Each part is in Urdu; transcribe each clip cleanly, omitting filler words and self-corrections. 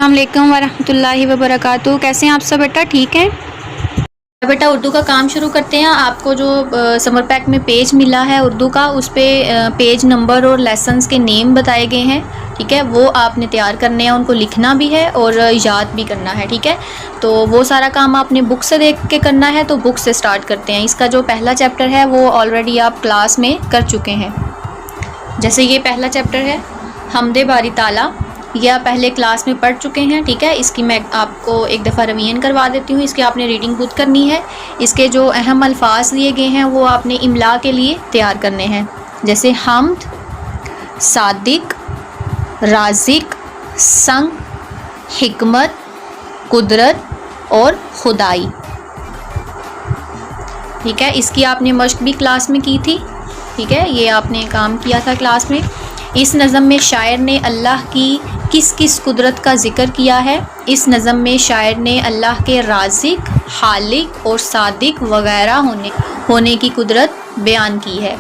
السلام علیکم ورحمۃ اللہ وبرکاتہ۔ کیسے ہیں آپ سب بیٹا؟ ٹھیک ہیں بیٹا؟ اردو کا کام شروع کرتے ہیں۔ آپ کو جو سمر پیک میں پیج ملا ہے اردو کا، اس پہ پیج نمبر اور لیسنز کے نیم بتائے گئے ہیں، ٹھیک ہے؟ وہ آپ نے تیار کرنے ہیں، ان کو لکھنا بھی ہے اور یاد بھی کرنا ہے، ٹھیک ہے؟ تو وہ سارا کام آپ نے بک سے دیکھ کے کرنا ہے، تو بک سے سٹارٹ کرتے ہیں۔ اس کا جو پہلا چیپٹر ہے وہ آلریڈی آپ کلاس میں کر چکے ہیں۔ جیسے یہ پہلا چیپٹر ہے حمد باری تعالیٰ، یہ آپ پہلے کلاس میں پڑھ چکے ہیں، ٹھیک ہے؟ اس کی میں آپ کو ایک دفعہ ریویژن کروا دیتی ہوں۔ اس کی آپ نے ریڈنگ خود کرنی ہے۔ اس کے جو اہم الفاظ دیے گئے ہیں وہ آپ نے املا کے لیے تیار کرنے ہیں، جیسے حمد، صادق، رازق، سنگ، حکمت، قدرت اور خدائی، ٹھیک ہے؟ اس کی آپ نے مشق بھی کلاس میں کی تھی، ٹھیک ہے؟ یہ آپ نے کام کیا تھا کلاس میں۔ اس نظم میں شاعر نے اللہ کی کس کس قدرت کا ذکر کیا ہے؟ اس نظم میں شاعر نے اللہ کے رازق، خالق اور صادق وغیرہ ہونے کی قدرت بیان کی ہے۔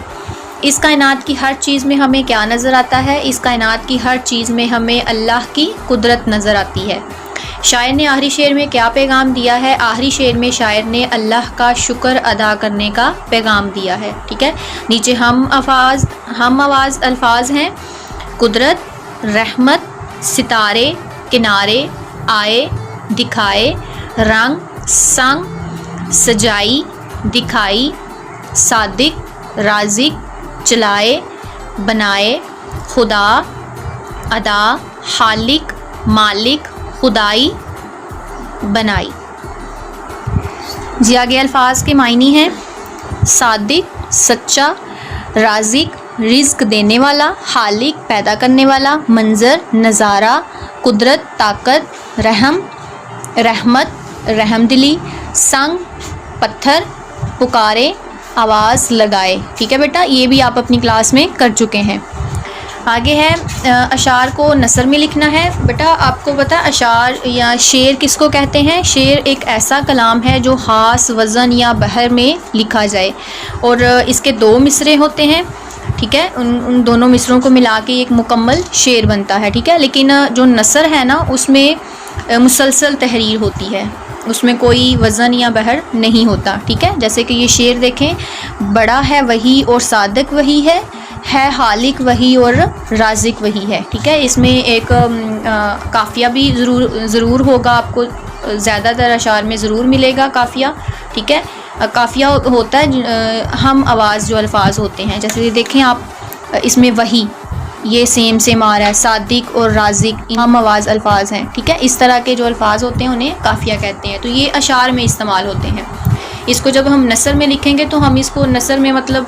اس کائنات کی ہر چیز میں ہمیں کیا نظر آتا ہے؟ اس کائنات کی ہر چیز میں ہمیں اللہ کی قدرت نظر آتی ہے۔ شاعر نے آخری شعر میں کیا پیغام دیا ہے؟ آخری شعر میں شاعر نے اللہ کا شکر ادا کرنے کا پیغام دیا ہے، ٹھیک ہے؟ نیچے ہم آواز الفاظ ہیں: قدرت، رحمت، ستارے، کنارے، آئے، دکھائے، رنگ، سنگ، سجائی، دکھائی، صادق، رازق، چلائے، بنائے، خدا، ادا، خالق، مالک، خدائی، بنائی۔ جی آگے الفاظ کے معنی ہیں: صادق سچا، رازق رزق دینے والا، خالق پیدا کرنے والا، منظر نظارہ، قدرت طاقت، رحم رحمت رحم دلی، سنگ پتھر، پکارے آواز لگائے، ٹھیک ہے بیٹا؟ یہ بھی آپ اپنی کلاس میں کر چکے ہیں۔ آگے ہے اشعار کو نثر میں لکھنا ہے۔ بیٹا آپ کو پتہ ہے اشعار یا شعر کس کو کہتے ہیں؟ شعر ایک ایسا کلام ہے جو خاص وزن یا بحر میں لکھا جائے، اور اس کے دو مصرے ہوتے ہیں، ٹھیک ہے؟ ان دونوں مصروں کو ملا کے ایک مکمل شعر بنتا ہے، ٹھیک ہے؟ لیکن جو نثر ہے نا، اس میں مسلسل تحریر ہوتی ہے، اس میں کوئی وزن یا بحر نہیں ہوتا، ٹھیک ہے؟ جیسے کہ یہ شعر دیکھیں: بڑا ہے وہی اور صادق وہی ہے خالق وہی اور رازق وہی ہے، ٹھیک ہے؟ اس میں ایک قافیہ بھی ضرور ہوگا، آپ کو زیادہ تر اشعار میں ضرور ملے گا قافیہ، ٹھیک ہے؟ قافیہ ہوتا ہے ہم آواز جو الفاظ ہوتے ہیں، جیسے دیکھیں آپ اس میں وہی، یہ سیم آ رہا ہے، صادق اور رازق ہم آواز الفاظ ہیں، ٹھیک ہے؟ اس طرح کے جو الفاظ ہوتے ہیں انہیں قافیہ کہتے ہیں، تو یہ اشعار میں استعمال ہوتے ہیں۔ اس کو جب ہم نثر میں لکھیں گے تو ہم اس کو نثر میں، مطلب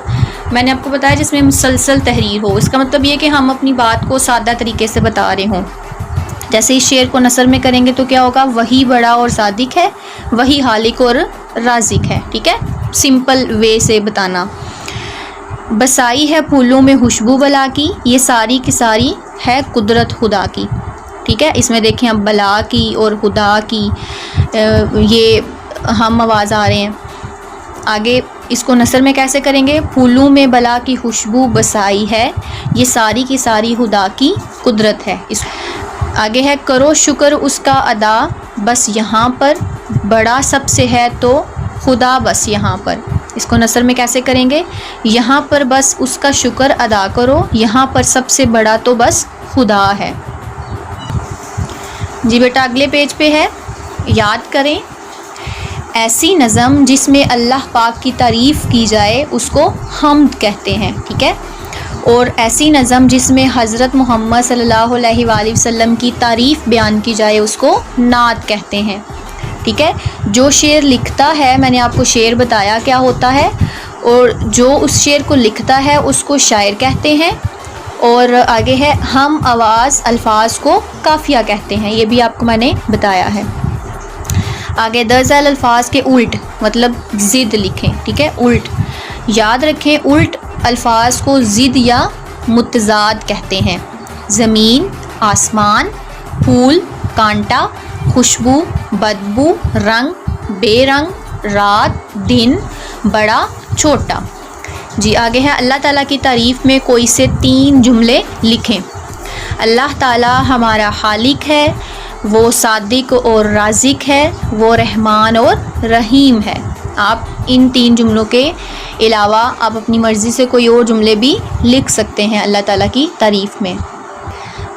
میں نے آپ کو بتایا جس میں مسلسل تحریر ہو، اس کا مطلب یہ کہ ہم اپنی بات کو سادہ طریقے سے بتا رہے ہوں۔ جیسے اس شعر کو نثر میں کریں گے تو کیا ہوگا؟ وہی بڑا اور صادق ہے، وہی خالق اور رازق ہے، ٹھیک ہے؟ سمپل وے سے بتانا۔ بسائی ہے پھولوں میں خوشبو بلا کی، یہ ساری کی ساری ہے قدرت خدا کی، ٹھیک ہے؟ اس میں دیکھیں اب بلا کی اور خدا کی یہ ہم آواز آ رہے ہیں۔ آگے اس کو نثر میں کیسے کریں گے؟ پھولوں میں بلا کی خوشبو بسائی ہے، یہ ساری کی ساری خدا کی قدرت ہے۔ آگے ہے کرو شکر اس کا ادا، بس یہاں پر بڑا سب سے ہے تو خدا بس یہاں پر۔ اس کو نثر میں کیسے کریں گے؟ یہاں پر بس اس کا شکر ادا کرو، یہاں پر سب سے بڑا تو بس خدا ہے۔ جی بیٹا اگلے پیج پہ ہے، یاد کریں: ایسی نظم جس میں اللہ پاک کی تعریف کی جائے اس کو حمد کہتے ہیں، ٹھیک ہے؟ اور ایسی نظم جس میں حضرت محمد صلی اللہ علیہ وآلہ وسلم کی تعریف بیان کی جائے اس کو نعت کہتے ہیں، ٹھیک ہے؟ جو شعر لکھتا ہے، میں نے آپ کو شعر بتایا کیا ہوتا ہے، اور جو اس شعر کو لکھتا ہے اس کو شاعر کہتے ہیں، اور آگے ہے ہم آواز الفاظ کو قافیہ کہتے ہیں، یہ بھی آپ کو میں نے بتایا ہے۔ آگے دذیل الفاظ کے الٹ مطلب ضد لکھیں، ٹھیک ہے؟ الٹ یاد رکھیں، الٹ الفاظ کو ضد یا متضاد کہتے ہیں۔ زمین، آسمان، پھول، کانٹا، خوشبو، بدبو، رنگ، بے رنگ، رات، دن، بڑا، چھوٹا۔ جی آگے ہے اللہ تعالیٰ کی تعریف میں کوئی سے 3 جملے لکھیں۔ اللہ تعالیٰ ہمارا خالق ہے، وہ صادق اور رازق ہے، وہ رحمان اور رحیم ہے۔ آپ ان 3 جملوں کے علاوہ آپ اپنی مرضی سے کوئی اور جملے بھی لکھ سکتے ہیں اللہ تعالیٰ کی تعریف میں۔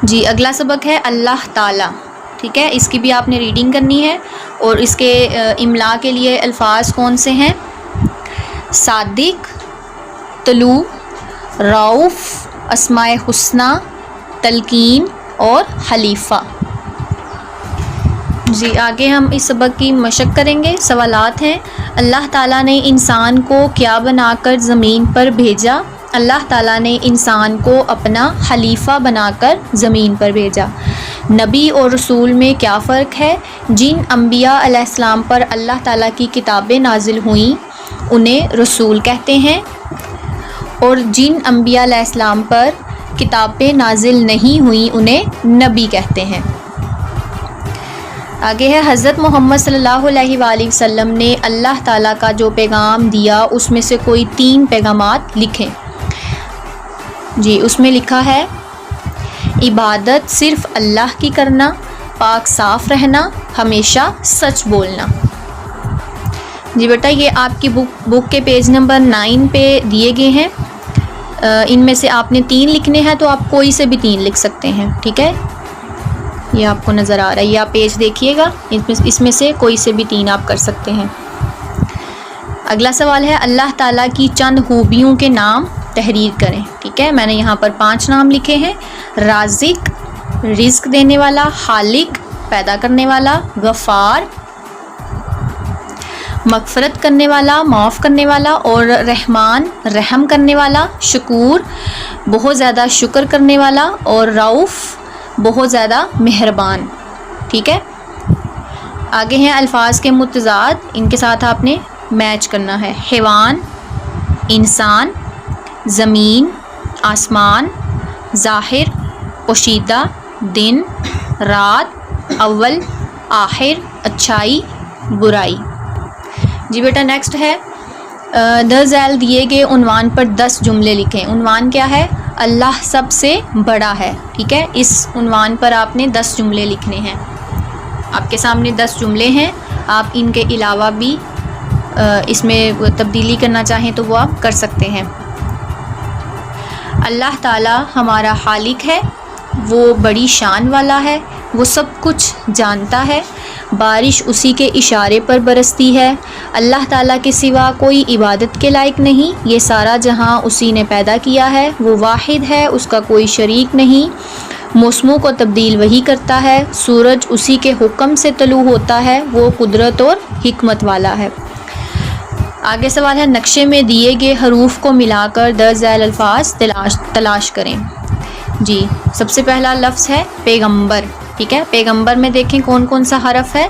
جی اگلا سبق ہے اللہ تعالیٰ، ٹھیک ہے، اس کی بھی آپ نے ریڈنگ کرنی ہے، اور اس کے املا کے لیے الفاظ کون سے ہیں؟ صادق، طلوع، رؤوف، اسماء حسنہ، تلقین اور خلیفہ۔ جی آگے ہم اس سبق کی مشق کریں گے۔ سوالات ہیں، اللہ تعالیٰ نے انسان کو کیا بنا کر زمین پر بھیجا؟ اللہ تعالیٰ نے انسان کو اپنا خلیفہ بنا کر زمین پر بھیجا۔ نبی اور رسول میں کیا فرق ہے؟ جن انبیاء علیہ السلام پر اللہ تعالیٰ کی کتابیں نازل ہوئیں انہیں رسول کہتے ہیں، اور جن انبیاء علیہ السلام پر کتابیں نازل نہیں ہوئیں انہیں نبی کہتے ہیں۔ آگے ہے، حضرت محمد صلی اللہ علیہ وآلہ وسلم نے اللہ تعالیٰ کا جو پیغام دیا اس میں سے کوئی 3 پیغامات لکھیں۔ جی اس میں لکھا ہے، عبادت صرف اللہ کی کرنا، پاک صاف رہنا، ہمیشہ سچ بولنا۔ جی بیٹا یہ آپ کی بک کے پیج نمبر 9 پہ دیے گئے ہیں، ان میں سے آپ نے 3 لکھنے ہیں، تو آپ کوئی سے بھی 3 لکھ سکتے ہیں، ٹھیک ہے، یہ آپ کو نظر آ رہا ہے، یہ آپ پیج دیکھیے گا، اس میں سے کوئی سے بھی 3 آپ کر سکتے ہیں۔ اگلا سوال ہے، اللہ تعالیٰ کی چند خوبیوں کے نام تحریر کریں، ٹھیک ہے، میں نے یہاں پر 5 نام لکھے ہیں، رازق رزق دینے والا، خالق پیدا کرنے والا، غفار مغفرت کرنے والا معاف کرنے والا، اور رحمان رحم کرنے والا، شکور بہت زیادہ شکر کرنے والا، اور رؤوف بہت زیادہ مہربان، ٹھیک ہے۔ آگے ہیں الفاظ کے متضاد، ان کے ساتھ آپ نے میچ کرنا ہے، حیوان انسان، زمین آسمان، ظاہر پوشیدہ، دن رات، اول آخر، اچھائی برائی۔ جی بیٹا نیکسٹ ہے، ذیل دیے گئے عنوان پر 10 جملے لکھیں۔ عنوان کیا ہے؟ اللہ سب سے بڑا ہے، ٹھیک ہے، اس عنوان پر آپ نے 10 جملے لکھنے ہیں۔ آپ کے سامنے 10 جملے ہیں، آپ ان کے علاوہ بھی اس میں تبدیلی کرنا چاہیں تو وہ آپ کر سکتے ہیں۔ اللہ تعالیٰ ہمارا خالق ہے، وہ بڑی شان والا ہے، وہ سب کچھ جانتا ہے، بارش اسی کے اشارے پر برستی ہے، اللہ تعالیٰ کے سوا کوئی عبادت کے لائق نہیں، یہ سارا جہاں اسی نے پیدا کیا ہے، وہ واحد ہے، اس کا کوئی شریک نہیں، موسموں کو تبدیل وہی کرتا ہے، سورج اسی کے حکم سے طلوع ہوتا ہے، وہ قدرت اور حکمت والا ہے۔ آگے سوال ہے، نقشے میں دیے گئے حروف کو ملا کر درج ذیل الفاظ تلاش کریں۔ جی سب سے پہلا لفظ ہے پیغمبر، ٹھیک ہے، پیغمبر میں دیکھیں کون کون سا حرف ہے،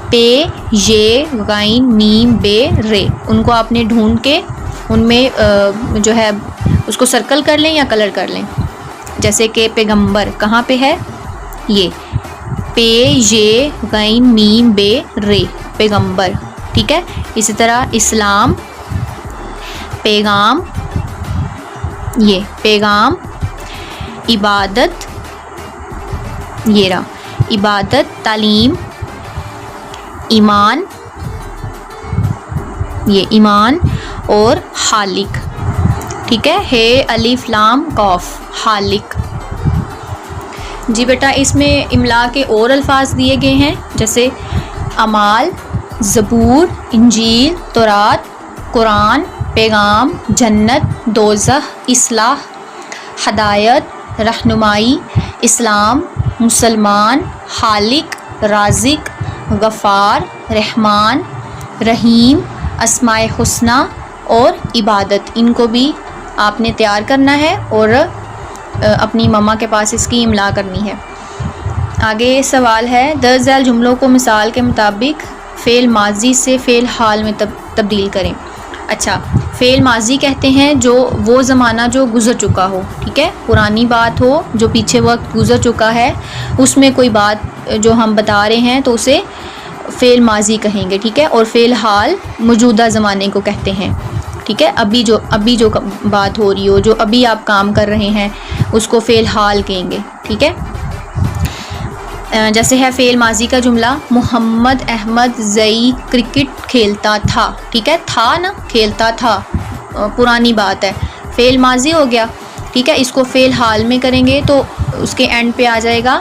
پے یہ غین میم بے رے، ان کو آپ نے ڈھونڈ کے ان میں جو ہے اس کو سرکل کر لیں یا کلر کر لیں، جیسے کہ پیغمبر کہاں پہ ہے، یہ پے یہ غین میم بے رے پیغمبر، ٹھیک ہے۔ اسی طرح اسلام پیغام، یہ پیغام، عبادت یہ رہا عبادت، تعلیم، ایمان یہ ایمان، اور خالق، ٹھیک ہے، ہے الف لام قاف خالق۔ جی بیٹا اس میں املا کے اور الفاظ دیے گئے ہیں، جیسے اعمال، زبور، انجیل، تورات، قرآن، پیغام، جنت، دوزخ، اصلاح، ہدایت، رہنمائی، اسلام، مسلمان، خالق، رازق، غفار، رحمان، رحیم، اسماء حسنہ اور عبادت، ان کو بھی آپ نے تیار کرنا ہے اور اپنی مما کے پاس اس کی املا کرنی ہے۔ آگے سوال ہے، درج ذیل جملوں کو مثال کے مطابق فعل ماضی سے فعل حال میں تبدیل کریں۔ اچھا، فعل ماضی کہتے ہیں جو وہ زمانہ جو گزر چکا ہو، ٹھیک ہے، پرانی بات ہو جو پیچھے وقت گزر چکا ہے، اس میں کوئی بات جو ہم بتا رہے ہیں تو اسے فعل ماضی کہیں گے، ٹھیک ہے، اور فعل حال موجودہ زمانے کو کہتے ہیں، ٹھیک ہے، ابھی جو بات ہو رہی ہو، جو ابھی آپ کام کر رہے ہیں اس کو فعل حال کہیں گے، ٹھیک ہے۔ جیسے ہے فعل ماضی کا جملہ، محمد احمد زئی کرکٹ کھیلتا تھا، ٹھیک ہے، تھا نا، کھیلتا تھا، پرانی بات ہے، فعل ماضی ہو گیا، ٹھیک ہے۔ اس کو فعل حال میں کریں گے تو اس کے اینڈ پہ آ جائے گا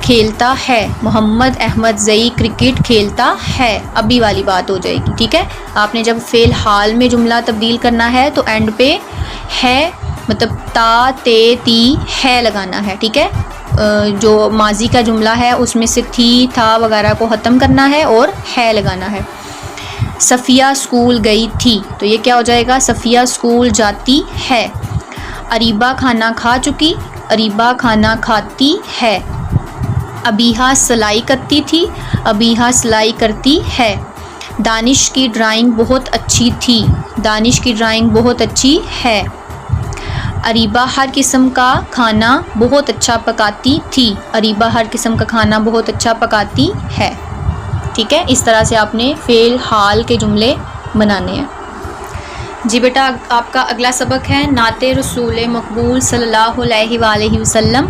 کھیلتا ہے، محمد احمد زئی کرکٹ کھیلتا ہے، ابھی والی بات ہو جائے گی، ٹھیک ہے۔ آپ نے جب فعل حال میں جملہ تبدیل کرنا ہے تو اینڈ پہ ہے، مطلب تا تے تی ہے لگانا ہے، ٹھیک ہے۔ جو ماضی کا جملہ ہے اس میں سے تھی، تھا وغیرہ کو ختم کرنا ہے اور ہے لگانا ہے۔ صفیہ اسکول گئی تھی، تو یہ کیا ہو جائے گا، صفیہ اسکول جاتی ہے۔ اریبہ کھانا کھا چکی، اریبہ کھانا کھاتی ہے۔ ابیحہ سلائی کرتی تھی، ابیحہ سلائی کرتی ہے۔ دانش کی ڈرائنگ بہت اچھی تھی، دانش کی ڈرائنگ بہت اچھی ہے۔ اریبہ ہر قسم کا کھانا بہت اچھا پکاتی تھی، اریبہ ہر قسم کا کھانا بہت اچھا پکاتی ہے، ٹھیک ہے۔ اس طرح سے آپ نے فعل حال کے جملے بنانے ہیں۔ جی بیٹا، آپ کا اگلا سبق ہے نعت رسول مقبول صلی اللہ علیہ وآلہ وسلم۔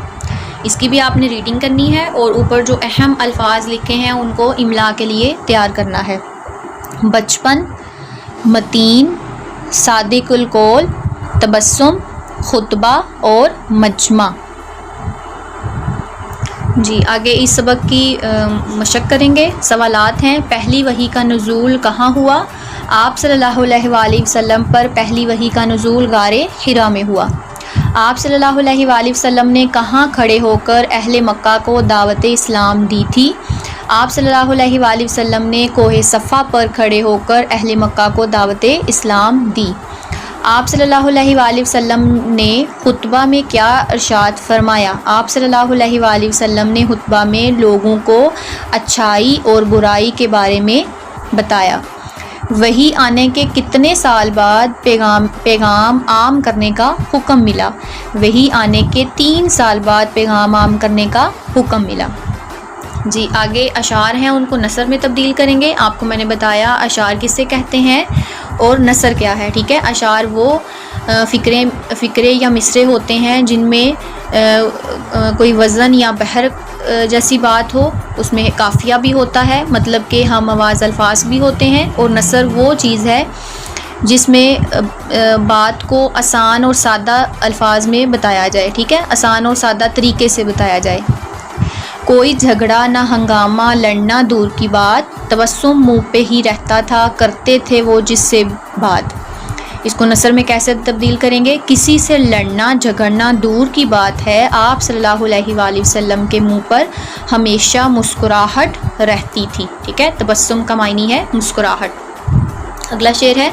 اس کی بھی آپ نے ریڈنگ کرنی ہے اور اوپر جو اہم الفاظ لکھے ہیں ان کو املا کے لیے تیار کرنا ہے۔ بچپن، متین، صادق القول، تبسم، خطبہ اور مجمع۔ جی آگے اس سبق کی مشق کریں گے۔ سوالات ہیں، پہلی وحی کا نزول کہاں ہوا؟ آپ صلی اللہ علیہ وآلہ وسلم پر پہلی وحی کا نزول غار حرا میں ہوا۔ آپ صلی اللہ علیہ وآلہ وسلم نے کہاں کھڑے ہو کر اہل مکہ کو دعوت اسلام دی تھی؟ آپ صلی اللہ علیہ وآلہ وسلم نے کوہ صفا پر کھڑے ہو کر اہل مکہ کو دعوت اسلام دی۔ آپ صلی اللہ علیہ وآلہ وسلم نے خطبہ میں کیا ارشاد فرمایا؟ آپ صلی اللہ علیہ وآلہ وسلم نے خطبہ میں لوگوں کو اچھائی اور برائی کے بارے میں بتایا۔ وحی آنے کے کتنے سال بعد پیغام عام کرنے کا حکم ملا؟ وحی آنے کے 3 سال بعد پیغام عام کرنے کا حکم ملا۔ جی آگے اشعار ہیں، ان کو نثر میں تبدیل کریں گے۔ آپ کو میں نے بتایا اشعار کسے کہتے ہیں اور نثر کیا ہے، ٹھیک ہے۔ اشعار وہ فقرے یا مصرے ہوتے ہیں جن میں کوئی وزن یا بحر جیسی بات ہو، اس میں قافیہ بھی ہوتا ہے، مطلب کہ ہم آواز الفاظ بھی ہوتے ہیں، اور نثر وہ چیز ہے جس میں بات کو آسان اور سادہ الفاظ میں بتایا جائے، ٹھیک ہے، آسان اور سادہ طریقے سے بتایا جائے۔ کوئی جھگڑا نہ ہنگامہ، لڑنا دور کی بات، تبسم منہ پہ ہی رہتا تھا، کرتے تھے وہ جس سے بات۔ اس کو نثر میں کیسے تبدیل کریں گے؟ کسی سے لڑنا جھگڑنا دور کی بات ہے، آپ صلی اللہ علیہ وآلہ وسلم کے منہ پر ہمیشہ مسکراہٹ رہتی تھی، ٹھیک ہے۔ تبسم کا معنی ہے مسکراہٹ۔ اگلا شعر ہے،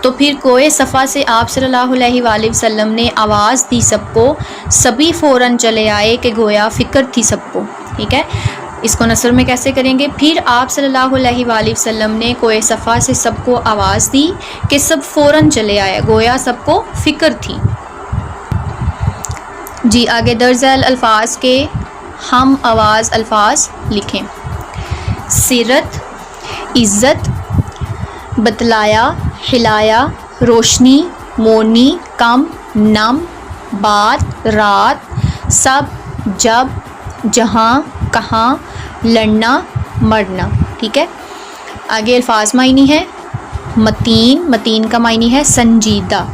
تو پھر کوہ صفا سے آپ صلی اللہ علیہ وآلہ وسلم نے آواز دی سب کو، سبھی فوراً چلے آئے کہ گویا فکر تھی سب کو، ٹھیک ہے۔ اس کو نثر میں کیسے کریں گے؟ پھر آپ صلی اللہ علیہ وآلہ وسلم نے کوہ صفا سے سب کو آواز دی کہ سب فوراً چلے آئے، گویا سب کو فکر تھی۔ جی آگے درج ذیل الفاظ کے ہم آواز الفاظ لکھیں۔ سیرت، عزت، بتلایا، ہلایا، روشنی، مونی، کم، نم، بات، رات، سب، جب، جہاں، کہاں، لڑنا، مرنا، ٹھیک ہے۔ آگے الفاظ معنی ہے، متین، متین کا معنی ہے سنجیدہ،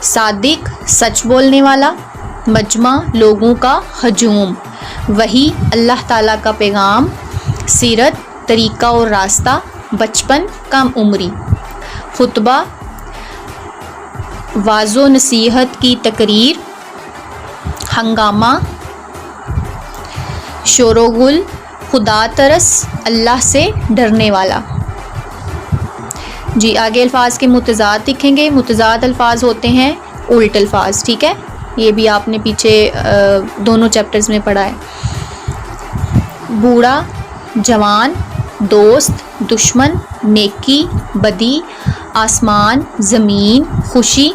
صادق، سچ بولنے والا، مجمع، لوگوں کا ہجوم، وحی، اللہ تعالیٰ کا پیغام، سیرت، طریقہ اور راستہ، بچپن، کم عمری، خطبہ، واعظ و نصیحت کی تقریر، ہنگامہ، شور و گل، خدا ترس، اللہ سے ڈرنے والا۔ جی آگے الفاظ کے متضاد لکھیں گے۔ متضاد الفاظ ہوتے ہیں الٹ الفاظ، ٹھیک ہے، یہ بھی آپ نے پیچھے دونوں چیپٹرز میں پڑھا ہے۔ بوڑھا، جوان، دوست، دشمن، نیکی، بدی، آسمان، زمین، خوشی،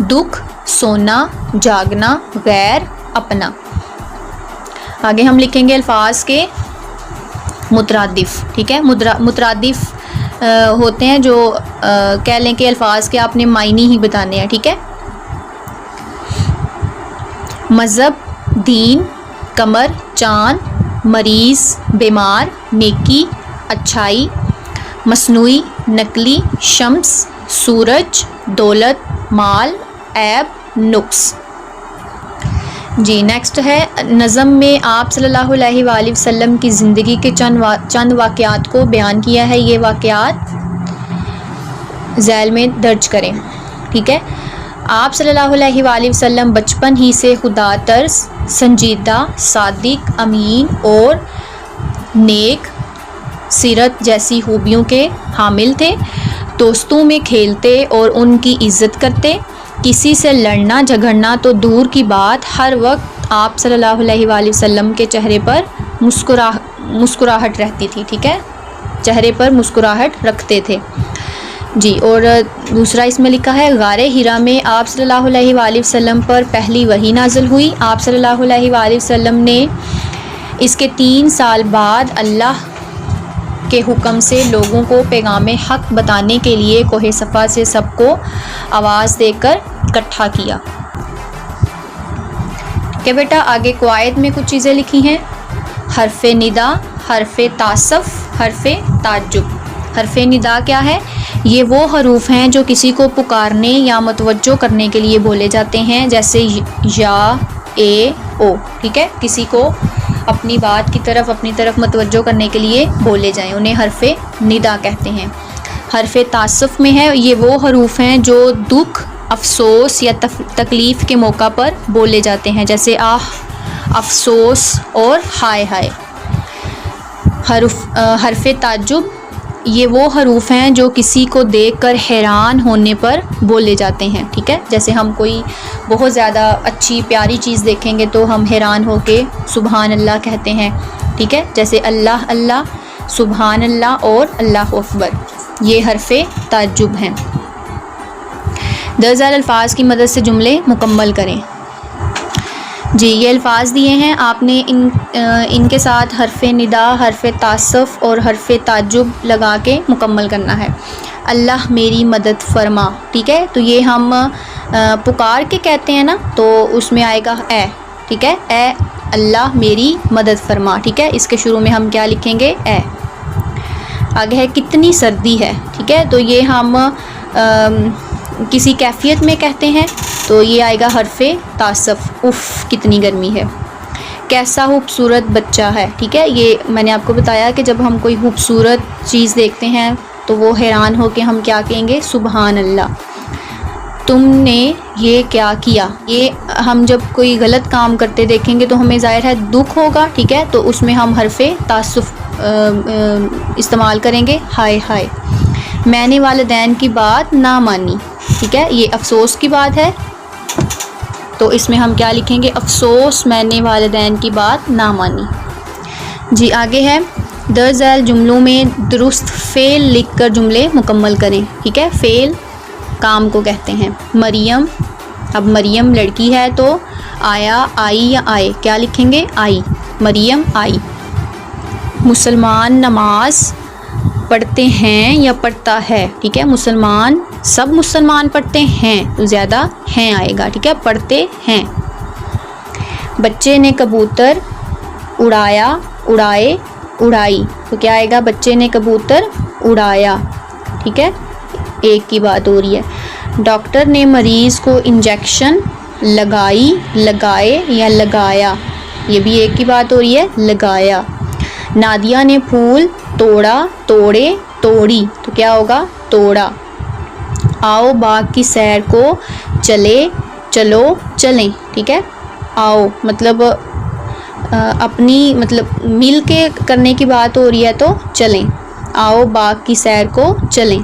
دکھ، سونا، جاگنا، غیر، اپنا۔ آگے ہم لکھیں گے الفاظ کے مترادف، ٹھیک ہے۔ مترادف ہوتے ہیں جو کہہ لیں کہ الفاظ کے آپ نے معنی ہی بتانے ہیں، ٹھیک ہے۔ مذہب، دین، قمر، چاند، مریض بیمار، نیکی اچھائی، مصنوعی نقلی، شمس سورج، دولت مال، عیب نقص۔ جی نیکسٹ ہے نظم میں آپ صلی اللہ علیہ وآلہ وسلم کی زندگی کے چند واقعات کو بیان کیا ہے، یہ واقعات ذیل میں درج کریں، ٹھیک ہے۔ آپ صلی اللہ علیہ وآلہ وسلم بچپن ہی سے خدا ترس، سنجیدہ، صادق، امین اور نیک سیرت جیسی خوبیوں کے حامل تھے۔ دوستوں میں کھیلتے اور ان کی عزت کرتے، کسی سے لڑنا جھگڑنا تو دور کی بات، ہر وقت آپ صلی اللہ علیہ وآلہ وسلم کے چہرے پر مسکراہٹ رہتی تھی، ٹھیک ہے، چہرے پر مسکراہٹ رکھتے تھے۔ جی اور دوسرا اس میں لکھا ہے غار حرا میں آپ صلی اللہ علیہ وآلہ وسلم پر پہلی وحی نازل ہوئی۔ آپ صلی اللہ علیہ وآلہ وسلم نے اس کے 3 سال بعد اللہ کے حکم سے لوگوں کو پیغام حق بتانے کے لیے کوہ صفا سے سب کو آواز دے کر اکٹھا کیا۔ کہ بیٹا آگے قواعد میں کچھ چیزیں لکھی ہیں، حرف ندا، حرف تعصف، حرف تعجب۔ حرف ندا کیا ہے؟ یہ وہ حروف ہیں جو کسی کو پکارنے یا متوجہ کرنے کے لیے بولے جاتے ہیں، جیسے یا، اے، او، ٹھیک ہے، کسی کو اپنی بات کی طرف اپنی طرف متوجہ کرنے کے لیے بولے جائیں، انہیں حرف ندا کہتے ہیں۔ حرف تعصف میں ہے، یہ وہ حروف ہیں جو دکھ، افسوس یا تکلیف کے موقع پر بولے جاتے ہیں، جیسے آہ، افسوس اور ہائے ہائے۔ حرف تعجب یہ وہ حروف ہیں جو کسی کو دیکھ کر حیران ہونے پر بولے جاتے ہیں، ٹھیک ہے، جیسے ہم کوئی بہت زیادہ اچھی پیاری چیز دیکھیں گے تو ہم حیران ہو کے سبحان اللہ کہتے ہیں، ٹھیک ہے، جیسے اللہ اللہ، سبحان اللہ اور اللہ اکبر، یہ حرف تعجب ہیں۔ درج ذیل الفاظ کی مدد سے جملے مکمل کریں۔ جی یہ الفاظ دیے ہیں، آپ نے ان کے ساتھ حرف ندا، حرف تعصف اور حرف تعجب لگا کے مکمل کرنا ہے۔ اللہ میری مدد فرما، ٹھیک ہے، تو یہ ہم پکار کے کہتے ہیں نا، تو اس میں آئے گا اے، ٹھیک ہے، اے اللہ میری مدد فرما، ٹھیک ہے، اس کے شروع میں ہم کیا لکھیں گے؟ اے۔ آگے ہے کتنی سردی ہے، ٹھیک ہے، تو یہ ہم کسی کیفیت میں کہتے ہیں، تو یہ آئے گا حرف تعصف، اف کتنی گرمی ہے۔ کیسا خوبصورت بچہ ہے، ٹھیک ہے، یہ میں نے آپ کو بتایا کہ جب ہم کوئی خوبصورت چیز دیکھتے ہیں تو وہ حیران ہو کے ہم کیا کہیں گے؟ سبحان اللہ۔ تم نے یہ کیا کیا، یہ ہم جب کوئی غلط کام کرتے دیکھیں گے تو ہمیں ظاہر ہے دکھ ہوگا، ٹھیک ہے، تو اس میں ہم حرف تعصف استعمال کریں گے، ہائے ہائے۔ میں نے والدین کی بات نہ مانی، ٹھیک ہے، یہ افسوس کی بات ہے، تو اس میں ہم کیا لکھیں گے؟ افسوس میں نے والدین کی بات نہ مانی۔ جی آگے ہے درج ذیل جملوں میں درست فعل لکھ کر جملے مکمل کریں، ٹھیک ہے، فعل کام کو کہتے ہیں۔ مریم، اب مریم لڑکی ہے تو آیا، آئی یا آئے، کیا لکھیں گے؟ آئی، مریم آئی۔ مسلمان نماز پڑھتے ہیں یا پڑھتا ہے، ٹھیک ہے، مسلمان، سب مسلمان پڑھتے ہیں تو زیادہ ہیں آئے گا، ٹھیک ہے، پڑھتے ہیں۔ بچے نے کبوتر اڑایا، اڑائے، اڑائی، تو کیا آئے گا؟ بچے نے کبوتر اڑایا، ٹھیک ہے، ایک کی بات ہو رہی ہے۔ ڈاکٹر نے مریض کو انجیکشن لگائی، لگائے یا لگایا، یہ بھی ایک کی بات ہو رہی ہے، لگایا۔ نادیہ نے پھول توڑا، توڑے، توڑی، تو کیا ہوگا؟ توڑا۔ آؤ باغ کی سیر کو چلے، چلو، چلیں، ٹھیک ہے، آؤ مطلب اپنی مطلب مل کے کرنے کی بات ہو رہی ہے تو چلیں، آؤ باغ کی سیر کو چلیں۔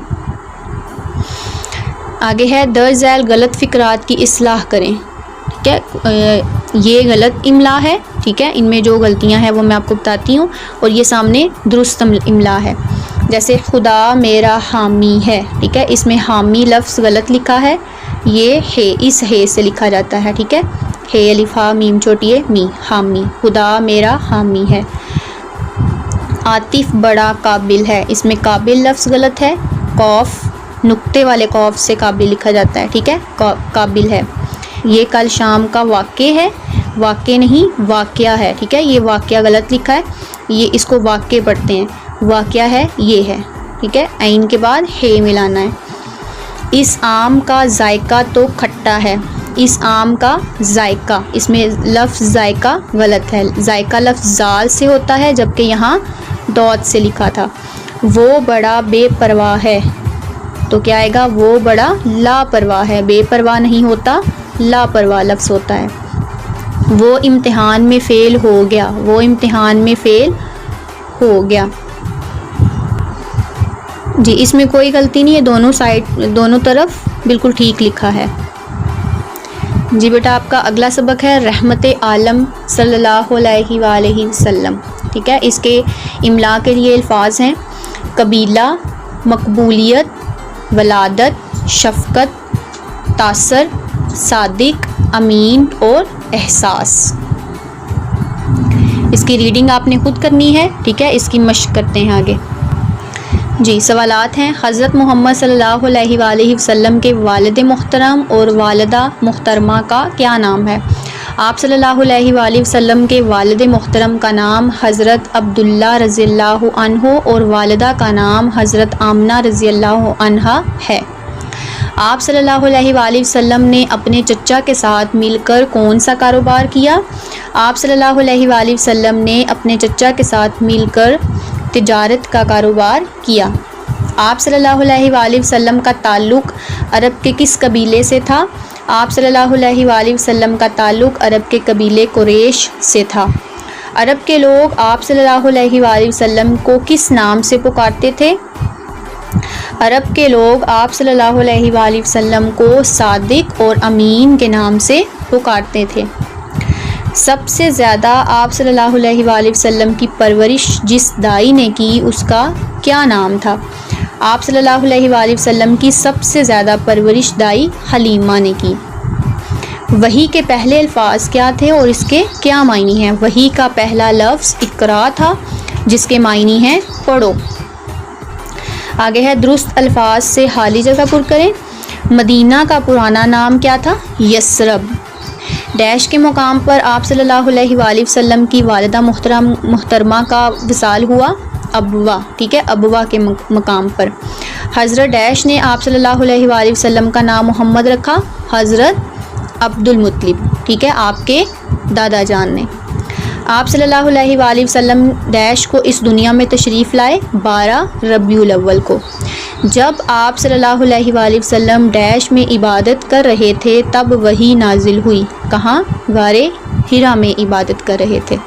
آگے ہے درج ذیل غلط فقرات کی اصلاح کریں، ٹھیک ہے، یہ غلط املا ہے، ٹھیک ہے، ان میں جو غلطیاں ہیں وہ میں آپ کو بتاتی ہوں، اور یہ سامنے درست املا ہے۔ جیسے خدا میرا حامی ہے، ٹھیک ہے، اس میں حامی لفظ غلط لکھا ہے، یہ ہے، اس ہے سے لکھا جاتا ہے، ٹھیک ہے، ہے الف ہا میم چھوٹی ہے می، حامی، خدا میرا حامی ہے۔ عاطف بڑا قابل ہے، اس میں قابل لفظ غلط ہے، قوف نقطے والے قوف سے قابل لکھا جاتا ہے، ٹھیک ہے، قابل ہے۔ یہ کل شام کا واقع ہے، واقع نہیں واقعہ ہے، ٹھیک ہے، یہ واقعہ غلط لکھا ہے، یہ اس کو واقع پڑھتے ہیں، واقعہ ہے یہ ہے، ٹھیک ہے، عین کے بعد ہے ملانا ہے۔ اس آم کا ذائقہ تو کھٹا ہے، اس آم کا ذائقہ، اس میں لفظ ذائقہ غلط ہے، ذائقہ لفظ زال سے ہوتا ہے جبکہ یہاں ڈاٹ سے لکھا تھا۔ وہ بڑا بے پرواہ ہے، تو کیا آئے گا؟ وہ بڑا لاپرواہ ہے، بے پرواہ نہیں ہوتا، لاپرواہ لفظ ہوتا ہے۔ وہ امتحان میں فیل ہو گیا، وہ امتحان میں فیل ہو گیا۔ جی اس میں کوئی غلطی نہیں ہے، دونوں سائڈ دونوں طرف بالکل ٹھیک لکھا ہے۔ جی بیٹا آپ کا اگلا سبق ہے رحمت عالم صلی اللہ علیہ وآلہ وسلم، ٹھیک ہے، اس کے املا کے لیے الفاظ ہیں قبیلہ، مقبولیت، ولادت، شفقت، تاثر، صادق، امین اور احساس۔ اس کی ریڈنگ آپ نے خود کرنی ہے، ٹھیک ہے، اس کی مشق کرتے ہیں آگے۔ جی سوالات ہیں، حضرت محمد صلی اللہ علیہ وآلہ وسلم کے والد محترم اور والدہ محترمہ کا کیا نام ہے؟ آپ صلی اللہ علیہ وآلہ وسلم کے والد محترم کا نام حضرت عبداللہ رضی اللہ عنہ اور والدہ کا نام حضرت آمنہ رضی اللہ عنہا ہے۔ آپ صلی اللہ علیہ وآلہ وسلم نے اپنے چچا کے ساتھ مل کر کون سا کاروبار کیا؟ آپ صلی اللہ علیہ وآلہ وسلم نے اپنے چچا کے ساتھ مل کر تجارت کا کاروبار کیا۔ آپ صلی اللہ علیہ وآلہ وسلم کا تعلق عرب کے کس قبیلے سے تھا؟ آپ صلی اللہ علیہ وآلہ وسلم کا تعلق عرب کے قبیلے قریش سے تھا۔ عرب کے لوگ آپ صلی اللہ علیہ وآلہ وسلم کو کس نام سے پکارتے تھے؟ عرب کے لوگ آپ صلی اللہ علیہ وآلہ وسلم کو صادق اور امین کے نام سے پکارتے تھے۔ سب سے زیادہ آپ صلی اللہ علیہ وآلہ وسلم کی پرورش جس دائی نے کی اس کا کیا نام تھا؟ آپ صلی اللہ علیہ وآلہ وسلم کی سب سے زیادہ پرورش دائی حلیمہ نے کی۔ وحی کے پہلے الفاظ کیا تھے اور اس کے کیا معنی ہیں؟ وحی کا پہلا لفظ اقرا تھا جس کے معنی ہیں پڑھو۔ آگے ہے درست الفاظ سے خالی جگہ پر کریں۔ مدینہ کا پرانا نام کیا تھا؟ یثرب۔ ڈیش کے مقام پر آپ صلی اللہ علیہ وآلہ وسلم کی والدہ محترمہ کا وصال ہوا؟ ابوا، ٹھیک ہے، ابوا کے مقام پر۔ حضرت ڈیش نے آپ صلی اللہ علیہ وآلہ وسلم کا نام محمد رکھا؟ حضرت عبد المطلب، ٹھیک ہے، آپ کے دادا جان نے۔ آپ صلی اللہ علیہ وآلہ وسلم ڈیش کو اس دنیا میں تشریف لائے؟ 12 ربیع الاول کو۔ جب آپ صلی اللہ علیہ وآلہ وسلم ڈیش میں عبادت کر رہے تھے تب وحی نازل ہوئی؟ کہاں؟ غار حرا میں عبادت کر رہے تھے۔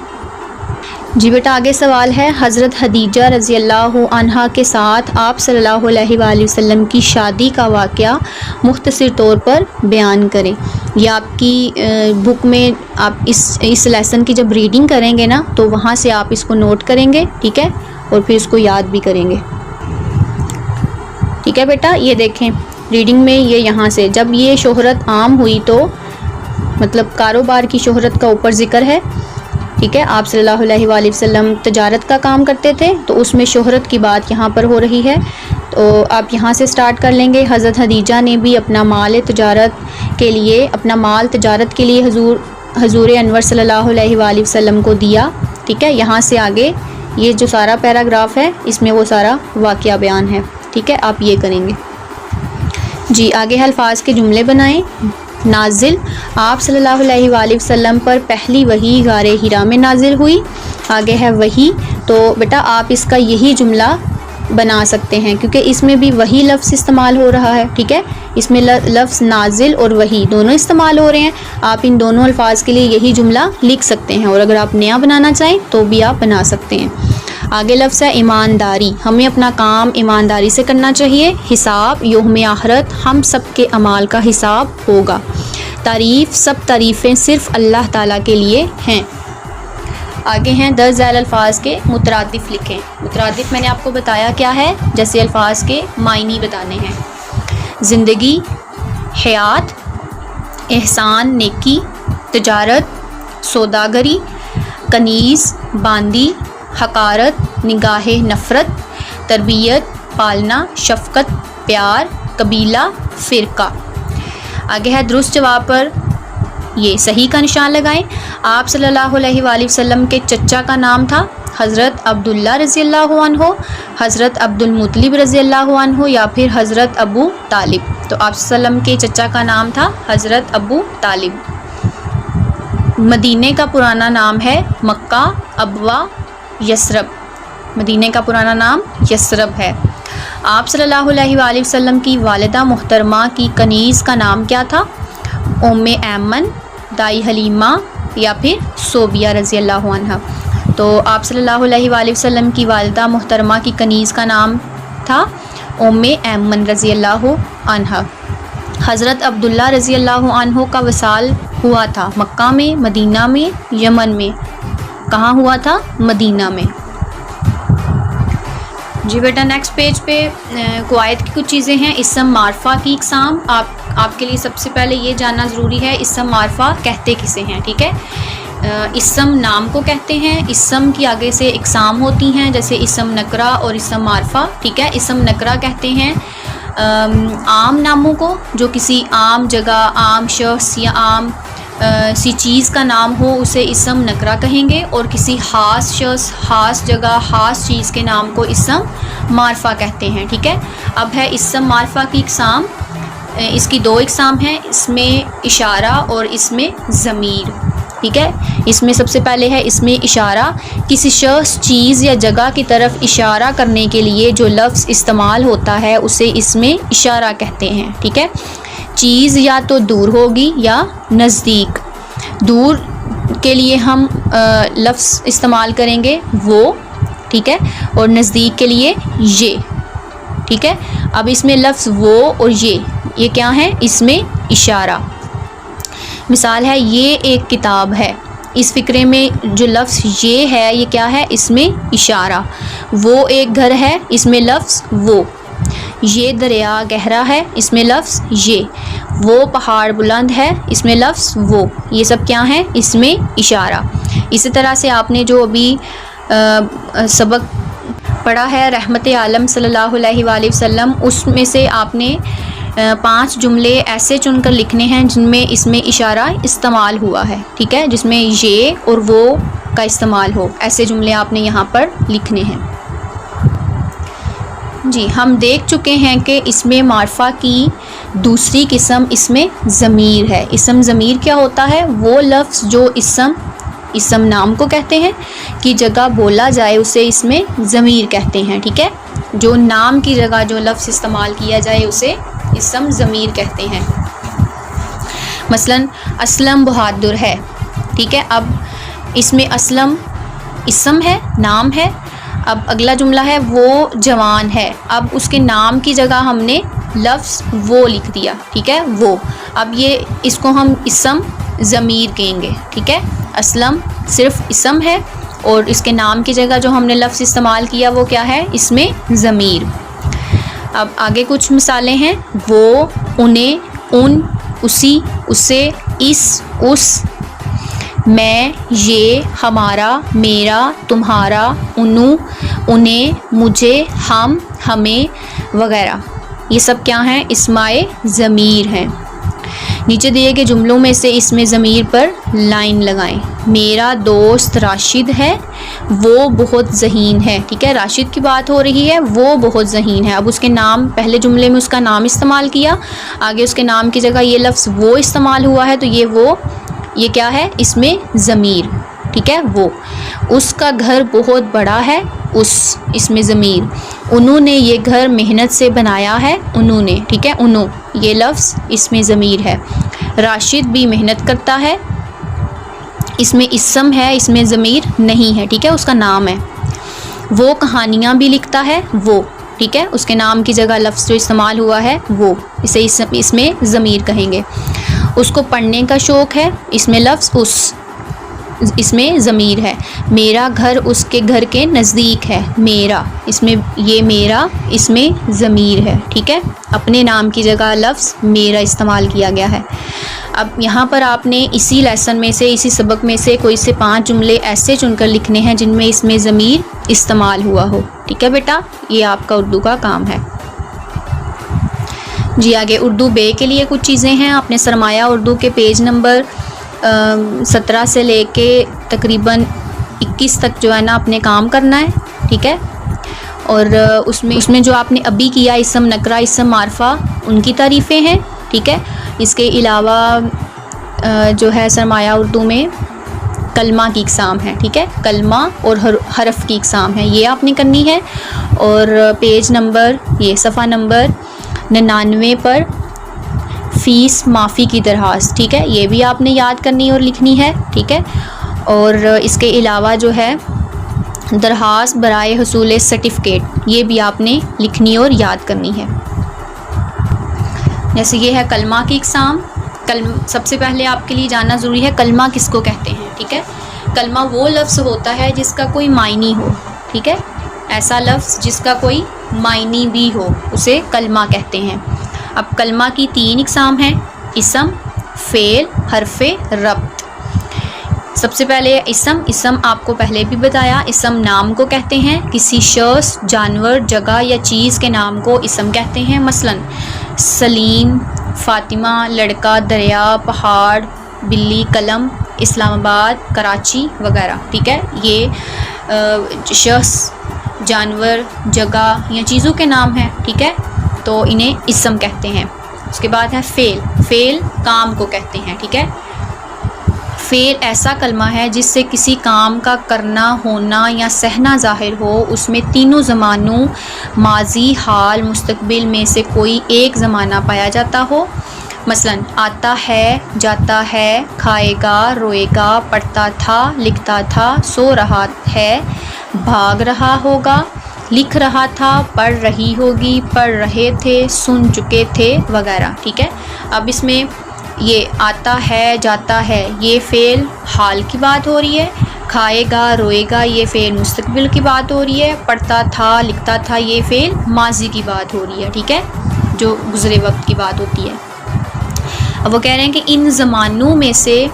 جی بیٹا آگے سوال ہے حضرت خدیجہ رضی اللہ عنہا کے ساتھ آپ صلی اللہ علیہ وآلہ وسلم کی شادی کا واقعہ مختصر طور پر بیان کریں۔ یہ آپ کی بک میں آپ اس لیسن کی جب ریڈنگ کریں گے نا تو وہاں سے آپ اس کو نوٹ کریں گے، ٹھیک ہے، اور پھر اس کو یاد بھی کریں گے، ٹھیک ہے بیٹا۔ یہ دیکھیں ریڈنگ میں یہ یہاں سے جب یہ شہرت عام ہوئی تو مطلب کاروبار کی شہرت کا اوپر ذکر ہے، ٹھیک ہے، آپ صلی اللہ علیہ وآلہ وسلم تجارت کا کام کرتے تھے تو اس میں شہرت کی بات یہاں پر ہو رہی ہے، تو آپ یہاں سے سٹارٹ کر لیں گے۔ حضرت خدیجہ نے بھی اپنا مال تجارت کے لیے حضور انور صلی اللہ علیہ وآلہ وسلم کو دیا، ٹھیک ہے۔ یہاں سے آگے یہ جو سارا پیراگراف ہے اس میں وہ سارا واقعہ بیان ہے، ٹھیک ہے، آپ یہ کریں گے۔ جی آگے الفاظ کے جملے بنائیں۔ نازل، آپ صلی اللہ علیہ وآلہ وسلم پر پہلی وحی غار حرا میں نازل ہوئی۔ آگے ہے وحی، تو بیٹا آپ اس کا یہی جملہ بنا سکتے ہیں کیونکہ اس میں بھی وہی لفظ استعمال ہو رہا ہے، ٹھیک ہے، اس میں لفظ نازل اور وحی دونوں استعمال ہو رہے ہیں۔ آپ ان دونوں الفاظ کے لیے یہی جملہ لکھ سکتے ہیں اور اگر آپ نیا بنانا چاہیں تو بھی آپ بنا سکتے ہیں۔ آگے لفظ ہے ایمانداری، ہمیں اپنا کام ایمانداری سے کرنا چاہیے۔ حساب، یوم آخرت ہم سب کے اعمال کا حساب ہوگا۔ تعریف، سب تعریفیں صرف اللہ تعالیٰ کے لیے ہیں۔ آگے ہیں درج ذیل الفاظ کے مترادف لکھیں۔ مترادف میں نے آپ کو بتایا کیا ہے، جیسے الفاظ کے معنی بتانے ہیں۔ زندگی، حیات، احسان نیکی، تجارت سوداگری، کنیز باندی، حقارت نگاہ نفرت، تربیت پالنا، شفقت پیار، قبیلہ فرقہ۔ آگے ہے درست جواب پر یہ صحیح کا نشان لگائیں۔ آپ صلی اللہ علیہ وآلہ وسلم کے چچا کا نام تھا حضرت عبداللہ رضی اللہ عنہ، حضرت عبد المطلب رضی اللہ عنہ یا پھر حضرت ابو طالب۔ تو آپ صلی اللہ علیہ وسلم کے چچا کا نام تھا حضرت ابو طالب۔ مدینے کا پرانا نام ہے مکہ، ابوا، یثرب۔ مدینے کا پرانا نام یثرب ہے۔ آپ صلی اللہ علیہ وآلہ وسلم کی والدہ محترمہ کی کنیز کا نام کیا تھا؟ ام ایمن، دائی حلیمہ یا پھر صوبیہ رضی اللہ عنہ۔ تو آپ صلی اللہ علیہ وآلہ وسلم کی والدہ محترمہ کی کنیز کا نام تھا ام ایمن رضی اللہ عنہ۔ حضرت عبداللہ رضی اللہ عنہ کا وصال ہوا تھا مکہ میں، مدینہ میں، یمن میں؟ کہاں ہوا تھا؟ مدینہ میں۔ جی بیٹا نیکسٹ پیج پہ قواعد کی کچھ چیزیں ہیں۔ اسم معرفہ کی اقسام، آپ کے لیے سب سے پہلے یہ جاننا ضروری ہے اسم معرفہ کہتے کسے ہیں، ٹھیک ہے؟ اسم نام کو کہتے ہیں، اسم کی آگے سے اقسام ہوتی ہیں جیسے اسم نکرہ اور اسم معرفہ، ٹھیک ہے؟ اسم نکرہ کہتے ہیں عام ناموں کو، جو کسی عام جگہ، عام شخص یا عام سی چیز کا نام ہو اسے اسم نکرہ کہیں گے، اور کسی خاص شخص، خاص جگہ، خاص چیز کے نام کو اسم معرفہ کہتے ہیں، ٹھیک ہے؟ اب ہے اسم معرفہ کی اقسام، اس کی دو اقسام ہیں، اس میں اشارہ اور اس میں ضمیر، ٹھیک ہے؟ اس میں سب سے پہلے ہے اس میں اشارہ، کسی شخص، چیز یا جگہ کی طرف اشارہ کرنے کے لیے جو لفظ استعمال ہوتا ہے اسے اس میں اشارہ کہتے ہیں، ٹھیک ہے؟ چیز یا تو دور ہوگی یا نزدیک۔ دور کے لیے ہم لفظ استعمال کریں گے وہ، ٹھیک ہے؟ اور نزدیک کے لیے یہ، ٹھیک ہے؟ اب اس میں لفظ وہ اور یہ کیا ہیں؟ اس میں اشارہ۔ مثال ہے یہ ایک کتاب ہے، اس فقرے میں جو لفظ یہ ہے یہ کیا ہے؟ اس میں اشارہ۔ وہ ایک گھر ہے، اس میں لفظ وہ۔ یہ دریا گہرا ہے، اس میں لفظ یہ۔ وہ پہاڑ بلند ہے، اس میں لفظ وہ۔ یہ سب کیا ہیں؟ اس میں اشارہ۔ اسی طرح سے آپ نے جو ابھی سبق پڑھا ہے رحمت عالم صلی اللہ علیہ وآلہ وسلم، اس میں سے آپ نے 5 جملے ایسے چن کر لکھنے ہیں جن میں اس میں اشارہ استعمال ہوا ہے، ٹھیک ہے؟ جس میں یہ اور وہ کا استعمال ہو، ایسے جملے آپ نے یہاں پر لکھنے ہیں۔ جی ہم دیکھ چکے ہیں کہ اسم معرفہ کی دوسری قسم اسم ضمیر ہے۔ اسم ضمیر کیا ہوتا ہے؟ وہ لفظ جو اسم نام کو کہتے ہیں کی جگہ بولا جائے اسے اسم ضمیر کہتے ہیں، ٹھیک ہے؟ جو نام کی جگہ جو لفظ استعمال کیا جائے اسے اسم ضمیر کہتے ہیں۔ مثلا اسلم بہادر ہے، ٹھیک ہے؟ اب اس میں اسلم اسم ہے، نام ہے۔ اب اگلا جملہ ہے وہ جوان ہے، اب اس کے نام کی جگہ ہم نے لفظ وہ لکھ دیا، ٹھیک ہے؟ وہ، اب اس کو ہم اسم ضمیر کہیں گے، ٹھیک ہے؟ اسلم صرف اسم ہے اور اس کے نام کی جگہ جو ہم نے لفظ استعمال کیا وہ کیا ہے؟ اس میں ضمیر۔ اب آگے کچھ مثالیں ہیں، وہ، انہیں، ان، اسی، اسے، اس، میں، یہ، ہمارا، میرا، تمہارا، انہیں، مجھے، ہم، ہمیں وغیرہ، یہ سب کیا ہیں؟ اسمائے ضمیر ہیں۔ نیچے دیے گئے جملوں میں سے اسم ضمیر پر لائن لگائیں۔ میرا دوست راشد ہے، وہ بہت ذہین ہے، ٹھیک ہے؟ راشد کی بات ہو رہی ہے، وہ بہت ذہین ہے۔ اب اس کے نام، پہلے جملے میں اس کا نام استعمال کیا، آگے اس کے نام کی جگہ یہ لفظ وہ استعمال ہوا ہے، تو یہ کیا ہے؟ اسم ضمیر، ٹھیک ہے؟ وہ۔ اس کا گھر بہت بڑا ہے، اسم ضمیر۔ انہوں نے یہ گھر محنت سے بنایا ہے، انہوں نے، ٹھیک ہے؟ یہ لفظ اسم ضمیر ہے۔ راشد بھی محنت کرتا ہے، اس میں اسم ہے، اس میں ضمیر نہیں ہے، ٹھیک ہے؟ اس کا نام ہے۔ وہ کہانیاں بھی لکھتا ہے، وہ، ٹھیک ہے؟ اس کے نام کی جگہ لفظ جو استعمال ہوا ہے وہ، اسے اس میں ضمیر کہیں گے۔ اس کو پڑھنے کا شوق ہے، اس میں لفظ اس میں ضمیر ہے۔ میرا گھر اس کے گھر کے نزدیک ہے، میرا، اس میں یہ میرا اس میں ضمیر ہے، ٹھیک ہے؟ اپنے نام کی جگہ لفظ میرا استعمال کیا گیا ہے۔ اب یہاں پر آپ نے اسی لیسن میں سے، اسی سبق میں سے کوئی سے 5 جملے ایسے چن کر لکھنے ہیں جن میں اس میں ضمیر استعمال ہوا ہو، ٹھیک ہے بیٹا؟ یہ آپ کا اردو کا کام ہے۔ جی آگے اردو بے کے لیے کچھ چیزیں ہیں۔ آپ نے سرمایہ اردو کے پیج نمبر 17 سے لے کے تقریباً 21 تک جو ہے نا اپنے کام کرنا ہے، ٹھیک ہے. اور اس میں جو آپ نے ابھی کیا اسم نکرہ اسم معرفہ ان کی تعریفیں ہیں، ٹھیک ہے. اس کے علاوہ جو ہے سرمایہ اردو میں کلمہ کی اقسام ہے، ٹھیک ہے. کلمہ اور حرف کی اقسام ہے، یہ آپ نے کرنی ہے. اور پیج نمبر یہ صفحہ نمبر 99 پر فیس معافی کی درخواست، ٹھیک ہے، یہ بھی آپ نے یاد کرنی اور لکھنی ہے، ٹھیک ہے. اور اس کے علاوہ جو ہے درخواست برائے حصول سرٹیفکیٹ، یہ بھی آپ نے لکھنی اور یاد کرنی ہے. جیسے یہ ہے کلمہ کی اقسام. سب سے پہلے آپ کے لیے جاننا ضروری ہے کلمہ کس کو کہتے ہیں، ٹھیک ہے. کلمہ وہ لفظ ہوتا ہے جس کا کوئی معنی ہو، ٹھیک ہے. ایسا لفظ جس کا کوئی معنی بھی ہو اسے کلمہ کہتے ہیں. اب کلمہ کی 3 اقسام ہیں: اسم، فعل، حرف ربط. سب سے پہلے اسم آپ کو پہلے بھی بتایا، اسم نام کو کہتے ہیں. کسی شخص، جانور، جگہ یا چیز کے نام کو اسم کہتے ہیں. مثلا سلیم، فاطمہ، لڑکا، دریا، پہاڑ، بلی، قلم، اسلام آباد، کراچی وغیرہ، ٹھیک ہے. یہ شخص، جانور، جگہ یا چیزوں کے نام ہیں، ٹھیک ہے، تو انہیں اسم کہتے ہیں. اس کے بعد ہے فعل کام کو کہتے ہیں، ٹھیک ہے. فعل ایسا کلمہ ہے جس سے کسی کام کا کرنا، ہونا یا سہنا ظاہر ہو. اس میں تینوں زمانوں ماضی، حال، مستقبل میں سے کوئی ایک زمانہ پایا جاتا ہو. مثلا آتا ہے، جاتا ہے، کھائے گا، روئے گا، پڑھتا تھا، لکھتا تھا، سو رہا ہے، بھاگ رہا ہوگا، لکھ رہا تھا، پڑھ رہی ہوگی، پڑھ رہے تھے، سن چکے تھے وغیرہ، ٹھیک ہے. اب اس میں یہ آتا ہے، جاتا ہے، یہ فعل حال کی بات ہو رہی ہے. کھائے گا، روئے گا، یہ فعل مستقبل کی بات ہو رہی ہے. پڑھتا تھا، لکھتا تھا، یہ فعل ماضی کی بات ہو رہی ہے، ٹھیک ہے، جو گزرے وقت کی بات ہوتی ہے. اب وہ کہہ رہے ہیں کہ ان زمانوں میں سے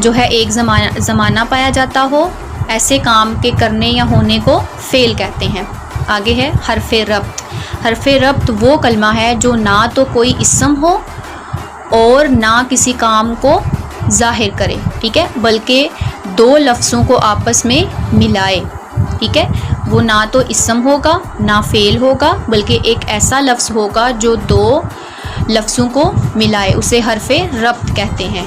جو ہے ایک زمانہ پایا جاتا ہو، ایسے کام کے کرنے یا ہونے کو فعل کہتے ہیں. آگے ہے حرف ربط. حرف ربط وہ کلمہ ہے جو نہ تو کوئی اسم ہو اور نہ کسی کام کو ظاہر کرے، ٹھیک ہے، بلکہ 2 لفظوں کو آپس میں ملائے، ٹھیک ہے. وہ نہ تو اسم ہوگا نہ فعل ہوگا، بلکہ ایک ایسا لفظ ہوگا جو 2 لفظوں کو ملائے، اسے حرف ربط کہتے ہیں.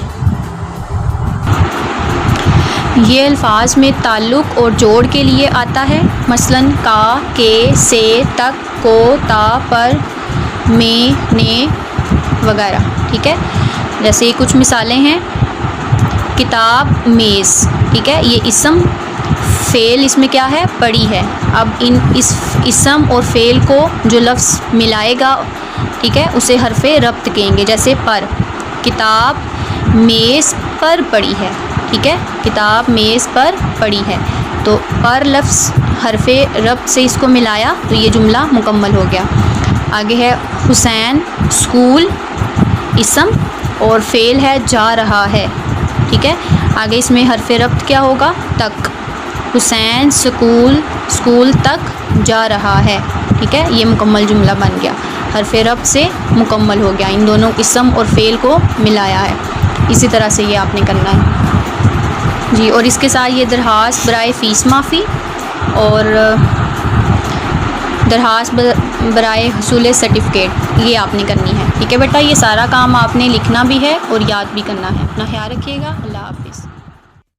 یہ الفاظ میں تعلق اور جوڑ کے لیے آتا ہے. مثلا کا، کے، سے، تک، کو، تا، پر، میں، نے وغیرہ، ٹھیک ہے. جیسے یہ کچھ مثالیں ہیں: کتاب، میز، ٹھیک ہے، یہ اسم. فعل اس میں کیا ہے؟ پڑھی ہے. اب اس اسم اور فعل کو جو لفظ ملائے گا، ٹھیک ہے، اسے حرف ربط کہیں گے. جیسے پر، کتاب میز پر پڑھی ہے، ٹھیک ہے، کتاب میز پر پڑھی ہے. تو پر لفظ حرف ربط سے اس کو ملایا تو یہ جملہ مکمل ہو گیا. آگے ہے حسین، اسکول اسم اور فعل ہے جا رہا ہے، ٹھیک ہے. آگے اس میں حرف ربط کیا ہوگا؟ تک. حسین اسکول تک جا رہا ہے، ٹھیک ہے، یہ مکمل جملہ بن گیا، حرف ربط سے مکمل ہو گیا. ان دونوں اسم اور فعل کو ملایا ہے. اسی طرح سے یہ آپ نے کرنا ہے جی. اور اس کے ساتھ یہ درخواست برائے فیس معافی اور درخواست برائے حصول سرٹیفکیٹ یہ آپ نے کرنی ہے، ٹھیک ہے بیٹا. یہ سارا کام آپ نے لکھنا بھی ہے اور یاد بھی کرنا ہے. اپنا خیال رکھیے گا.